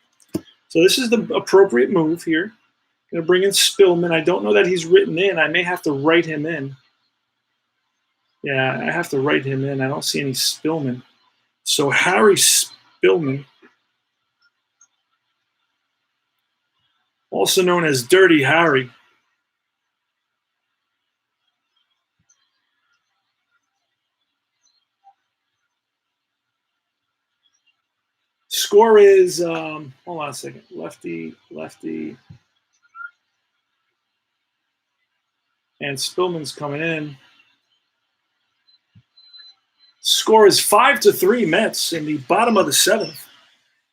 So this is the appropriate move here. Going to bring in Spillman. I don't know that he's written in. I may have to write him in. Yeah, I have to write him in. I don't see any Spillman. So Harry Spillman, also known as Dirty Harry. Score is, hold on a second, lefty. And Spillman's coming in. Score is 5-3 Mets in the bottom of the seventh.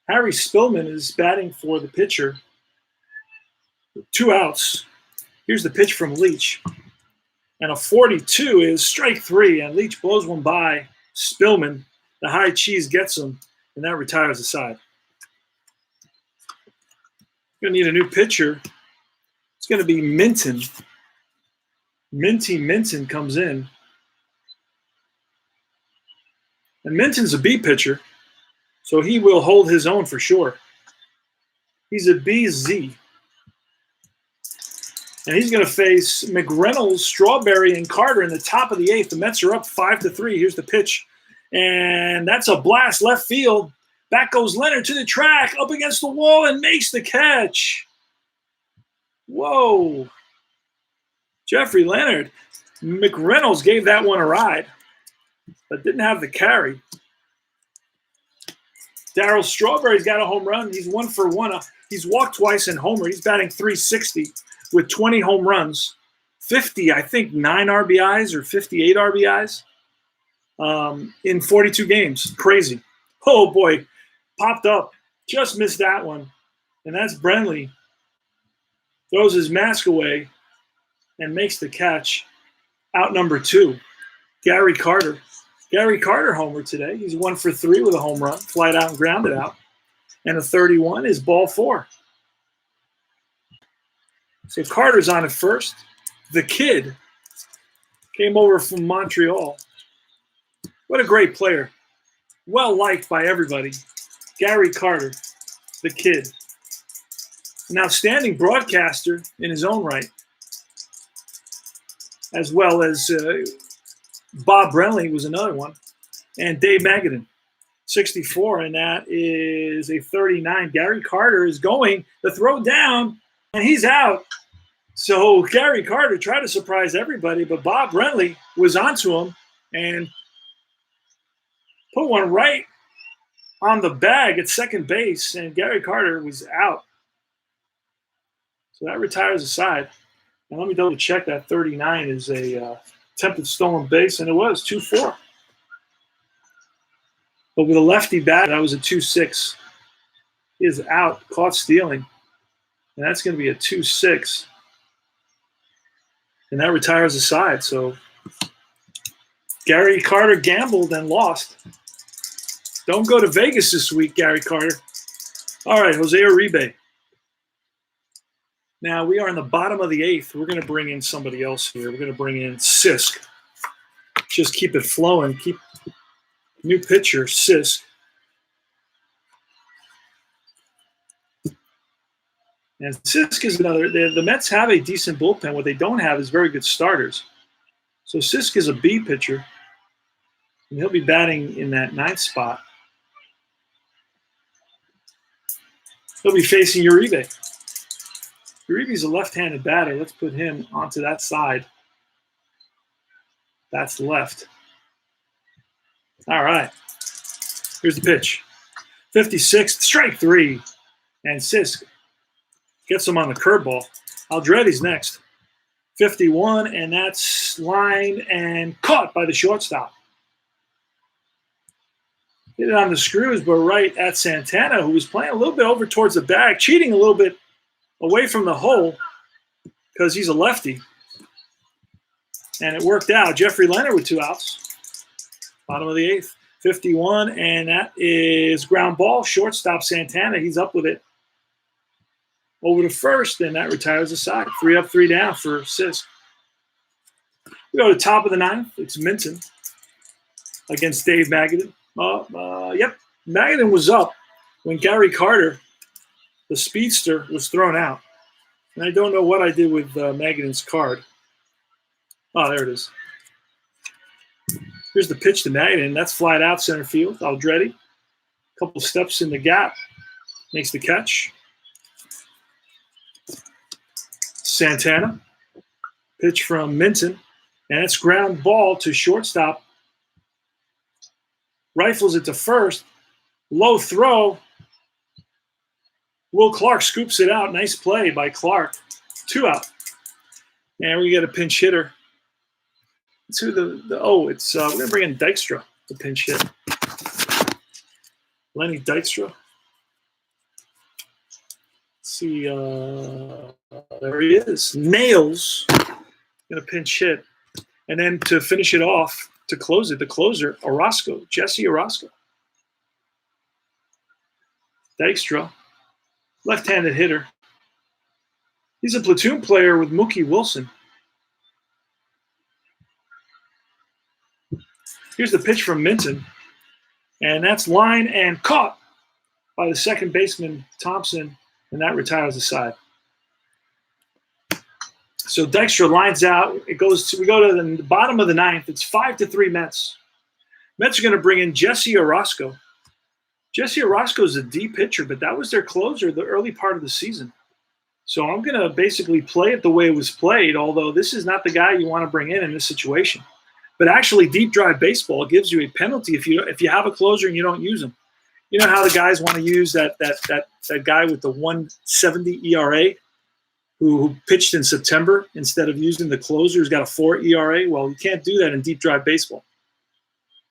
Harry Spillman is batting for the pitcher. 2 outs. Here's the pitch from Leach. And a 42 is strike 3, and Leach blows one by. Spillman. The high cheese gets him, and that retires the side. Going to need a new pitcher. It's going to be Minton. Minton comes in. And Minton's a B pitcher, so he will hold his own for sure. He's a BZ. And he's going to face McReynolds, Strawberry, and Carter in the top of the 8th. The Mets are up 5-3. Here's the pitch. And that's a blast left field. Back goes Leonard to the track, up against the wall, and makes the catch. Whoa. Jeffrey Leonard. McReynolds gave that one a ride, but didn't have the carry. Darryl Strawberry's got a home run. He's 1 for 1. He's walked twice and homered. He's batting .360 with 20 home runs. 50, I think, 9 RBIs or 58 RBIs in 42 games. Crazy. Oh, boy. Popped up. Just missed that one. And that's Brenly. Throws his mask away and makes the catch. Out number 2, Gary Carter. Gary Carter homered today. He's 1 for 3 with a home run, flied out and grounded out. And a 31 is ball 4. So Carter's on at first. The kid came over from Montreal. What a great player. Well liked by everybody. Gary Carter, the kid. An outstanding broadcaster in his own right. As well as Bob Brenly was another one. And Dave Magadan, 64, and that is a 39. Gary Carter is going to throw down, and he's out. So Gary Carter tried to surprise everybody, but Bob Brenly was onto him and put one right on the bag at second base, and Gary Carter was out. So that retires the side. And let me double check that 39 is a attempted stolen base, and it was 2-4. But with a lefty bat, that was a 2-6. He is out, caught stealing. And that's going to be a 2-6. And that retires the side. So Gary Carter gambled and lost. Don't go to Vegas this week, Gary Carter. All right, Jose Uribe. Now, we are in the bottom of the 8th. We're going to bring in somebody else here. We're going to bring in Sisk. Just keep it flowing. Keep new pitcher, Sisk. And Sisk is another. The Mets have a decent bullpen. What they don't have is very good starters. So Sisk is a B pitcher. And he'll be batting in that 9th spot. He'll be facing Uribe. Uribe's a left-handed batter. Let's put him onto that side. That's left. All right. Here's the pitch. 56, strike 3. And Sisk gets him on the curveball. Aldredi's next. 51, and that's lined and caught by the shortstop. Hit it on the screws, but right at Santana, who was playing a little bit over towards the bag, cheating a little bit away from the hole because he's a lefty. And it worked out. Jeffrey Leonard with 2 outs. Bottom of the 8th. 51, and that is ground ball. Shortstop Santana, he's up with it. Over to first, and that retires the side. 3 up, 3 down for Sisk. We go to the top of the 9th. It's Minton against Dave Magadan. Yep, Magadan was up when Gary Carter, the speedster, was thrown out. And I don't know what I did with Magadan's card. Oh, there it is. Here's the pitch to Magadan. That's flied out center field. Aldredi. A couple steps in the gap. Makes the catch. Santana. Pitch from Minton. And it's ground ball to shortstop. Rifles it to first. Low throw. Will Clark scoops it out. Nice play by Clark. 2 out. And we get a pinch hitter. Let's who we're going to bring in Dykstra, the pinch hit. Lenny Dykstra. Let's see, there he is. Nails. Going to pinch hit. And then to finish it off, to close it. The closer, Orozco, Jesse Orozco. Dykstra, left-handed hitter. He's a platoon player with Mookie Wilson. Here's the pitch from Minton, and that's line and caught by the second baseman, Thompson, and that retires the side. So Dykstra lines out. We go to the bottom of the ninth. It's 5-3 Mets. Mets are going to bring in Jesse Orozco. Jesse Orozco is a D pitcher, but that was their closer the early part of the season. So I'm going to basically play it the way it was played, although this is not the guy you want to bring in this situation. But actually, deep drive baseball gives you a penalty if you have a closer and you don't use him. You know how the guys want to use that guy with the 1.70 ERA who pitched in September instead of using the closer who's got a 4 ERA? Well, you can't do that in deep drive baseball.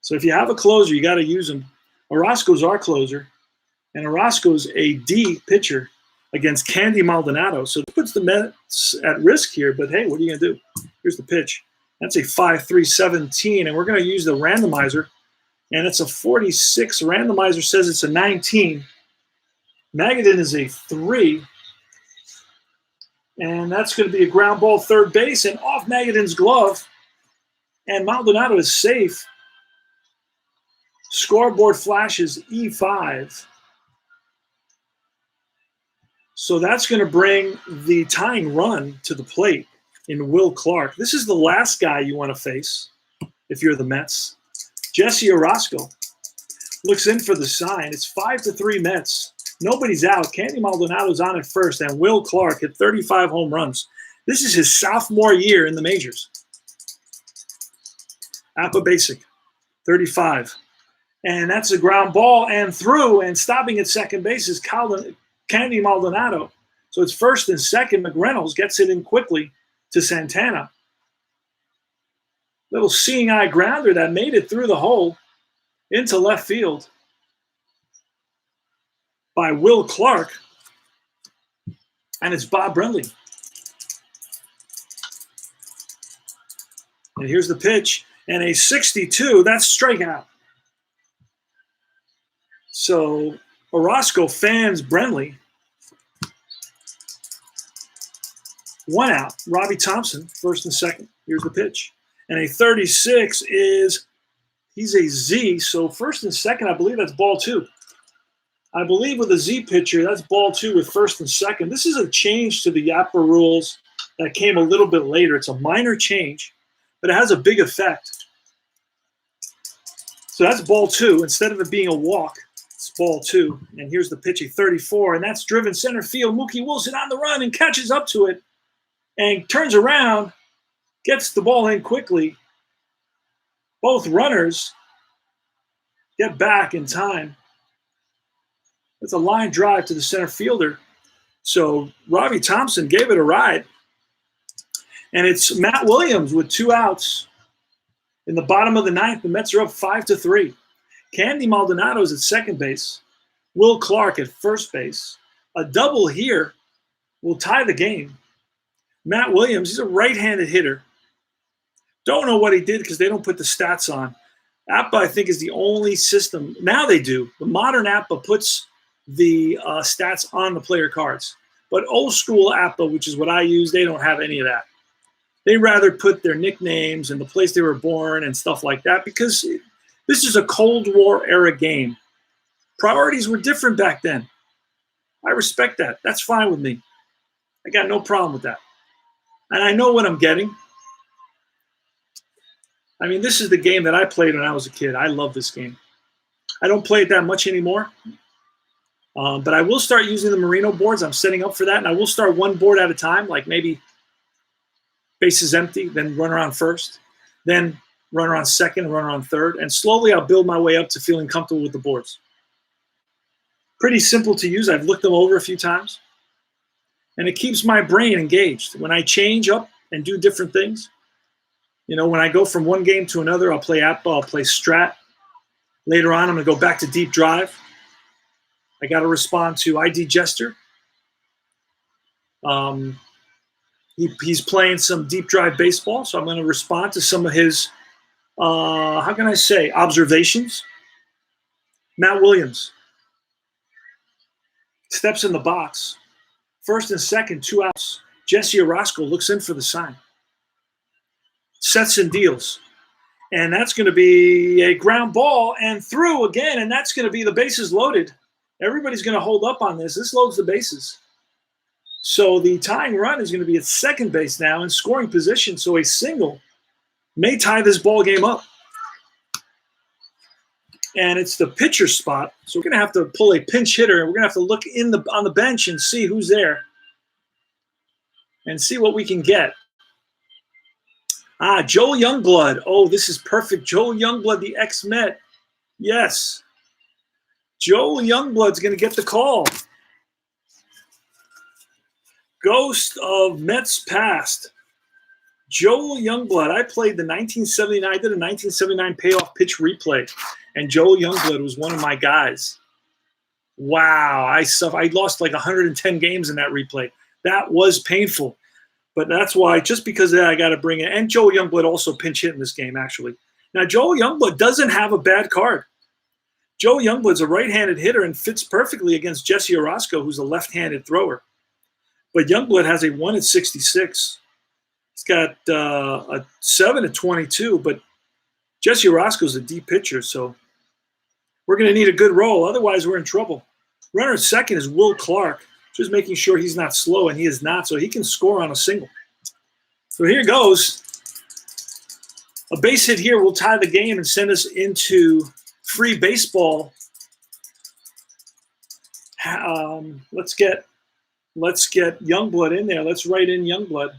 So if you have a closer, you got to use him. Orozco's our closer, and Orozco's a D pitcher against Candy Maldonado. So it puts the Mets at risk here, but hey, what are you going to do? Here's the pitch. That's a 5-3-17, and we're going to use the randomizer, and it's a 46. Randomizer says it's a 19. Magadan is a 3, and that's going to be a ground ball third base, and off Magadan's glove, and Maldonado is safe. Scoreboard flashes E5. So that's going to bring the tying run to the plate in Will Clark. This is the last guy you want to face if you're the Mets. Jesse Orozco looks in for the sign. It's 5-3 Mets. Nobody's out. Candy Maldonado's on at first, and Will Clark hit 35 home runs. This is his sophomore year in the majors. APBA basic, 35. And that's a ground ball and through, and stopping at second base is Candy Maldonado. So it's first and second. McReynolds gets it in quickly to Santana. Little seeing eye grounder that made it through the hole into left field by Will Clark. And it's Bob Brenly. And here's the pitch. And a 62, that's strikeout. So Orozco fans Brenly. 1 out. Robbie Thompson, first and second. Here's the pitch. And a 36 he's a Z. So first and second, I believe that's ball 2. I believe with a Z pitcher, that's ball 2 with first and second. This is a change to the APBA rules that came a little bit later. It's a minor change, but it has a big effect. So that's ball 2. Instead of it being a walk, it's ball 2. And here's the pitch, a 34, and that's driven center field. Mookie Wilson on the run and catches up to it and turns around, gets the ball in quickly. Both runners get back in time. It's a line drive to the center fielder. So Robbie Thompson gave it a ride. And it's Matt Williams with 2 outs. In the bottom of the ninth, the Mets are up 5-3. Candy Maldonado is at second base. Will Clark at first base. A double here will tie the game. Matt Williams, he's a right-handed hitter. Don't know what he did because they don't put the stats on. APBA, I think, is the only system. Now they do. The modern APBA puts the stats on the player cards. But old school APBA, which is what I use, they don't have any of that. They rather put their nicknames and the place they were born and stuff like that because this is a Cold War era game. Priorities were different back then. I respect that. That's fine with me. I got no problem with that. And I know what I'm getting. I mean, this is the game that I played when I was a kid. I love this game. I don't play it that much anymore. But I will start using the Merino boards. I'm setting up for that. And I will start one board at a time, like maybe bases empty, then run around first, then run around second, run around third. And slowly I'll build my way up to feeling comfortable with the boards. Pretty simple to use. I've looked them over a few times. And it keeps my brain engaged. When I change up and do different things, when I go from one game to another, I'll play APBA, I'll play Strat. Later on, I'm going to go back to Deep Drive. I got to respond to ID Jester. He's playing some Deep Drive baseball, so I'm going to respond to some of his How can I say? Observations. Matt Williams steps in the box. First and second, 2 outs. Jesse Orozco looks in for the sign. Sets and deals. And that's going to be a ground ball and through again. And that's going to be the bases loaded. Everybody's going to hold up on this. This loads the bases. So the tying run is going to be at second base now in scoring position. So a single may tie this ball game up. And it's the pitcher spot. So we're going to have to pull a pinch hitter. And we're going to have to look on the bench and see who's there. And see what we can get. Joel Youngblood. Oh, this is perfect. Joel Youngblood, the ex-Met. Yes. Joel Youngblood's going to get the call. Ghost of Mets past. Joel Youngblood. I played the 1979. I did a 1979 payoff pitch replay, and Joel Youngblood was one of my guys. Wow. I lost like 110 games in that replay. That was painful. But that's why, just because of that, I got to bring it. And Joel Youngblood also pinch hit in this game, actually. Now, Joel Youngblood doesn't have a bad card. Joel Youngblood's a right-handed hitter and fits perfectly against Jesse Orozco, who's a left-handed thrower. But Youngblood has a 1-66. He's got a 7-22, but Jesse Orozco's a deep pitcher, so we're going to need a good roll. Otherwise, we're in trouble. Runner at second is Will Clark. Just making sure he's not slow, and he is not, so he can score on a single. So here goes. A base hit here will tie the game and send us into free baseball. Let's get Youngblood in there. Let's write in Youngblood.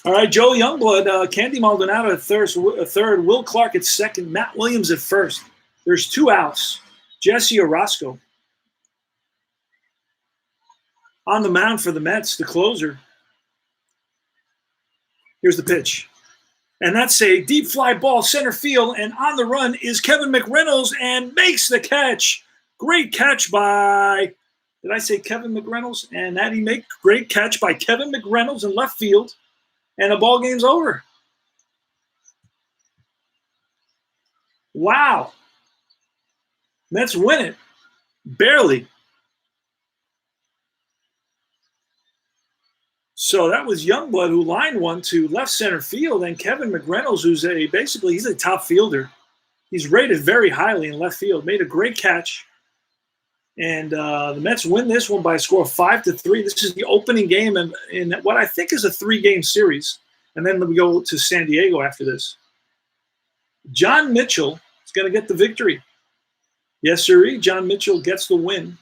All right, Joe Youngblood, Candy Maldonado at third, Will Clark at second, Matt Williams at first. There's 2 outs. Jesse Orozco on the mound for the Mets, the closer. Here's the pitch. And that's a deep fly ball center field, and on the run is Kevin McReynolds and makes the catch. Great catch by, did I say Kevin McReynolds? And that he make great catch by Kevin McReynolds in left field, and the ball game's over. Wow. Mets win it. Barely. So that was Youngblood who lined one to left center field, and Kevin McReynolds, who's he's a top fielder. He's rated very highly in left field. Made a great catch. And the Mets win this one by a score of 5-3. This is the opening game in what I think is a 3-game series. And then we go to San Diego after this. John Mitchell is going to get the victory. Yes, sir. John Mitchell gets the win.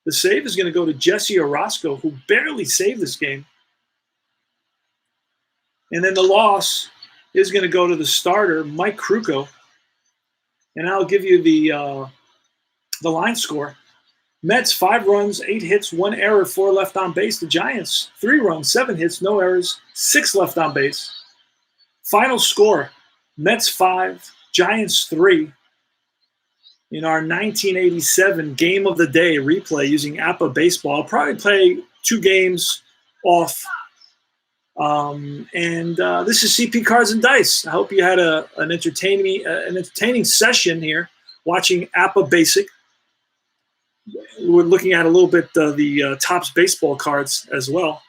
The save is going to go to Jesse Orozco, who barely saved this game. And then the loss is going to go to the starter, Mike Krukow. And I'll give you the line score. Mets, 5 runs, 8 hits, 1 error, 4 left on base. The Giants, 3 runs, 7 hits, no errors, 6 left on base. Final score, Mets 5, Giants 3. In our 1987 Game of the Day replay using APBA Baseball. I'll probably play 2 games off. This is CP Cards and Dice. I hope you had an entertaining session here watching APBA Basic. We're looking at a little bit the Topps baseball cards as well.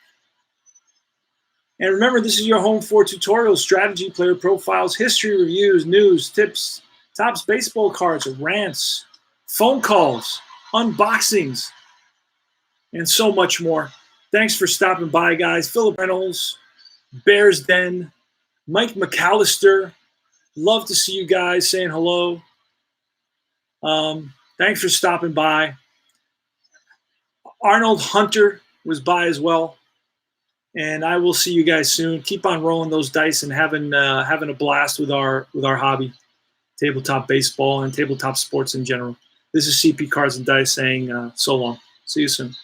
And remember, this is your home for tutorials, strategy, player profiles, history reviews, news, tips, Topps baseball cards, rants, phone calls, unboxings, and so much more. Thanks for stopping by, guys. Philip Reynolds, Bears Den, Mike McAllister. Love to see you guys saying hello. Thanks for stopping by. Arnold Hunter was by as well. And I will see you guys soon. Keep on rolling those dice and having a blast with our hobby. Tabletop baseball and tabletop sports in general. This is CP Cards and Dice saying so long. See you soon.